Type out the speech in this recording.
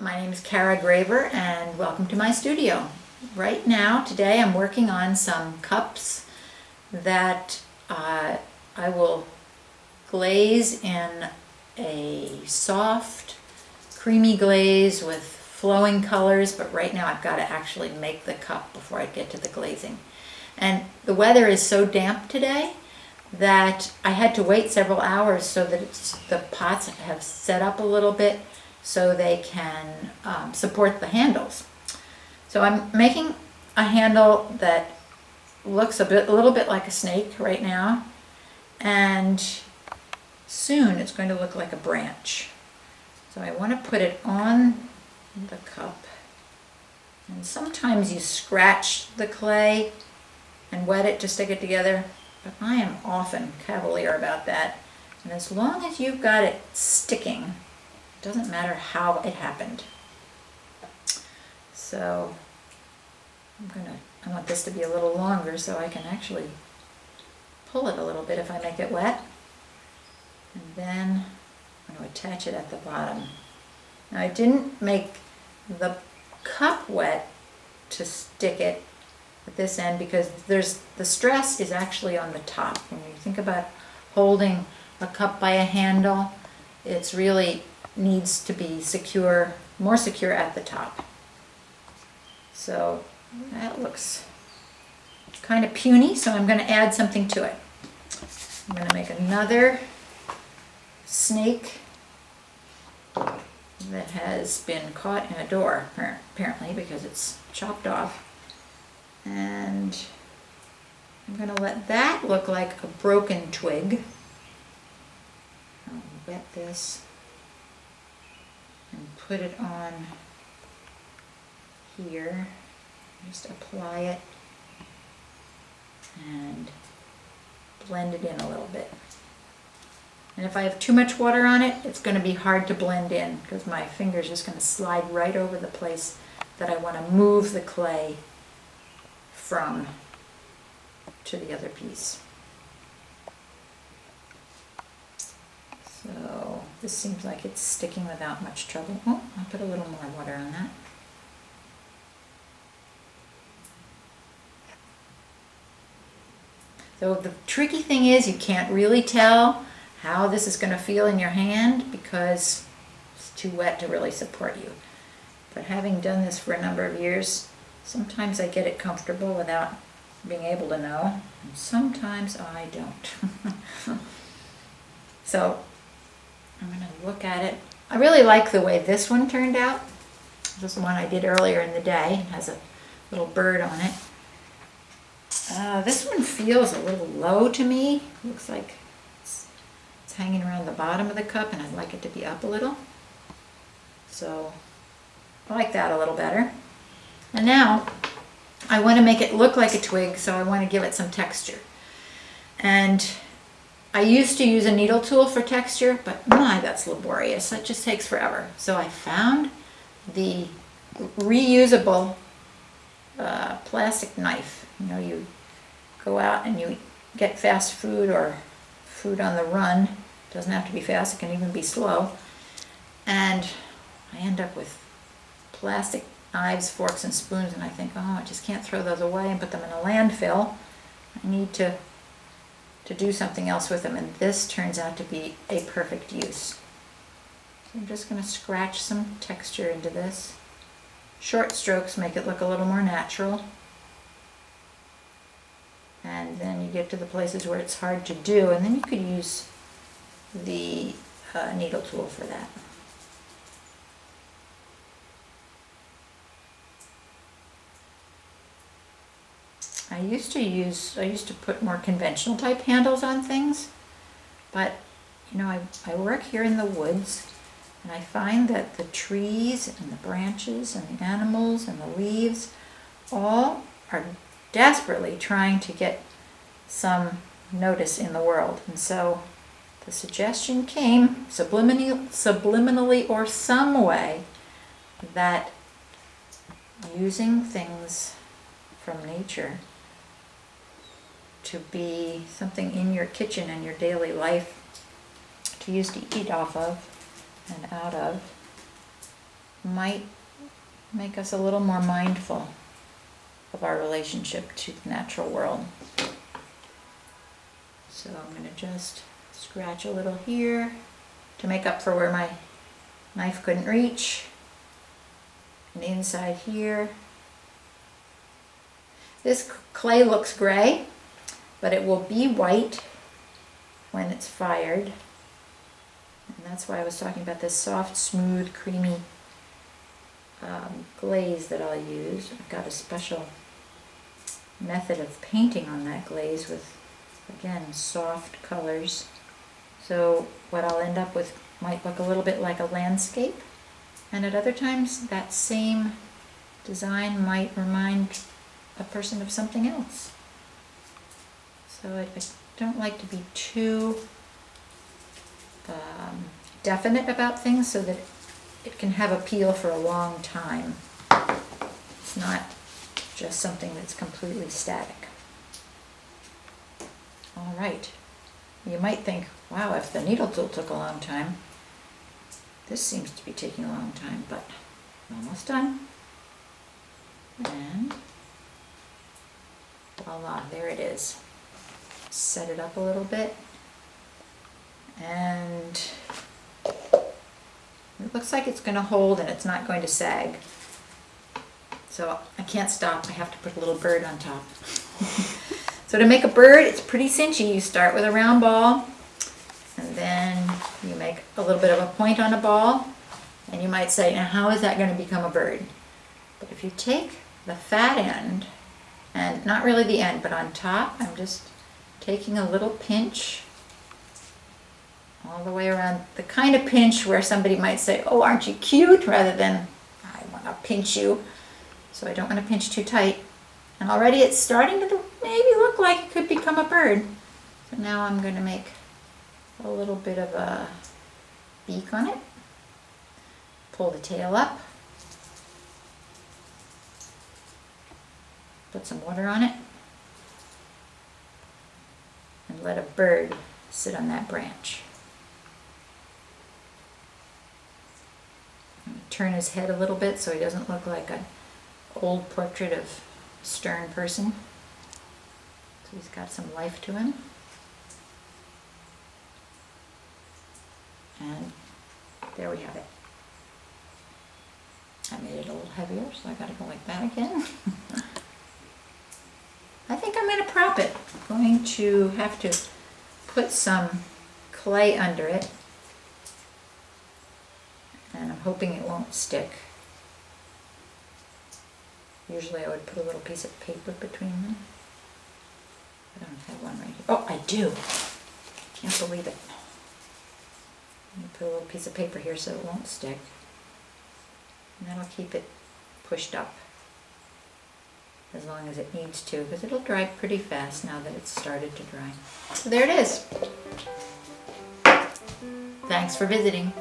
My name is Cara Graver and welcome to my studio. Right now, today, I'm working on some cups that I will glaze in a soft, creamy glaze with flowing colors, but right now I've got to actually make the cup before I get to the glazing. And the weather is so damp today that I had to wait several hours so that the pots have set up a little bit so they can support the handles. So I'm making a handle that looks a little bit like a snake right now, and soon it's going to look like a branch. So I want to put it on the cup, and sometimes you scratch the clay and wet it to stick it together, but I am often cavalier about that, and as long as you've got it sticking, it doesn't matter how it happened. So I want this to be a little longer so I can actually pull it a little bit if I make it wet, and then I'm going to attach it at the bottom. Now I didn't make the cup wet to stick it at this end because the stress is actually on the top. When you think about holding a cup by a handle, it's really needs to be secure, more secure at the top. So that looks kind of puny, so I'm going to add something to it. I'm going to make another snake that has been caught in a door, apparently, because it's chopped off. And I'm going to let that look like a broken twig. I'll wet this and put it on here. Just apply it and blend it in a little bit. And if I have too much water on it, it's going to be hard to blend in because my finger's just going to slide right over the place that I want to move the clay from to the other piece. So this seems like it's sticking without much trouble. Oh, I'll put a little more water on that. So the tricky thing is you can't really tell how this is going to feel in your hand because it's too wet to really support you. But having done this for a number of years, sometimes I get it comfortable without being able to know, and sometimes I don't. So I'm going to look at it. I really like the way this one turned out. This is the one I did earlier in the day. It has a little bird on it. This one feels a little low to me. Looks like it's hanging around the bottom of the cup, and I'd like it to be up a little. So I like that a little better. And now I want to make it look like a twig, so I want to give it some texture. And I used to use a needle tool for texture, but my, that's laborious. It just takes forever. So I found the reusable plastic knife. You know, you go out and you get fast food or food on the run. It doesn't have to be fast, it can even be slow. And I end up with plastic knives, forks, and spoons, and I think, oh, I just can't throw those away and put them in a landfill. I need to do something else with them, and this turns out to be a perfect use. So I'm just going to scratch some texture into this. Short strokes make it look a little more natural. And then you get to the places where it's hard to do, and then you could use the needle tool for that. I used to put more conventional type handles on things, but you know, I work here in the woods, and I find that the trees and the branches and the animals and the leaves all are desperately trying to get some notice in the world. And so the suggestion came subliminally or some way that using things from nature to be something in your kitchen and your daily life to use to eat off of and out of might make us a little more mindful of our relationship to the natural world. So I'm going to just scratch a little here to make up for where my knife couldn't reach. And inside here. This clay looks gray, but it will be white when it's fired. And that's why I was talking about this soft, smooth, creamy glaze that I'll use. I've got a special method of painting on that glaze with, again, soft colors. So what I'll end up with might look a little bit like a landscape, and at other times that same design might remind a person of something else. So I don't like to be too definite about things so that it can have appeal for a long time. It's not just something that's completely static. All right. You might think, wow, if the needle tool took a long time, this seems to be taking a long time, but almost done. And voila, there it is. Set it up a little bit. And it looks like it's going to hold and it's not going to sag. So I can't stop. I have to put a little bird on top. So to make a bird, it's pretty cinchy. You start with a round ball, and then you make a little bit of a point on a ball, and you might say, now how is that going to become a bird? But if you take the fat end, and not really the end, but on top, I'm just taking a little pinch all the way around, the kind of pinch where somebody might say, oh, aren't you cute, rather than, I want to pinch you. So I don't want to pinch too tight. And already it's starting to maybe look like it could become a bird. So now I'm going to make a little bit of a beak on it. Pull the tail up. Put some water on it. And let a bird sit on that branch. Turn his head a little bit so he doesn't look like an old portrait of a stern person. So he's got some life to him. And there we have it. I made it a little heavier, so I gotta go like that again. I think I'm gonna prop it. I'm going to have to put some clay under it. And I'm hoping it won't stick. Usually I would put a little piece of paper between them. I don't have one right here. Oh, I do. Can't believe it. I'm going to put a little piece of paper here so it won't stick. And that'll keep it pushed up as long as it needs to, because it'll dry pretty fast now that it's started to dry. So there it is. Thanks for visiting.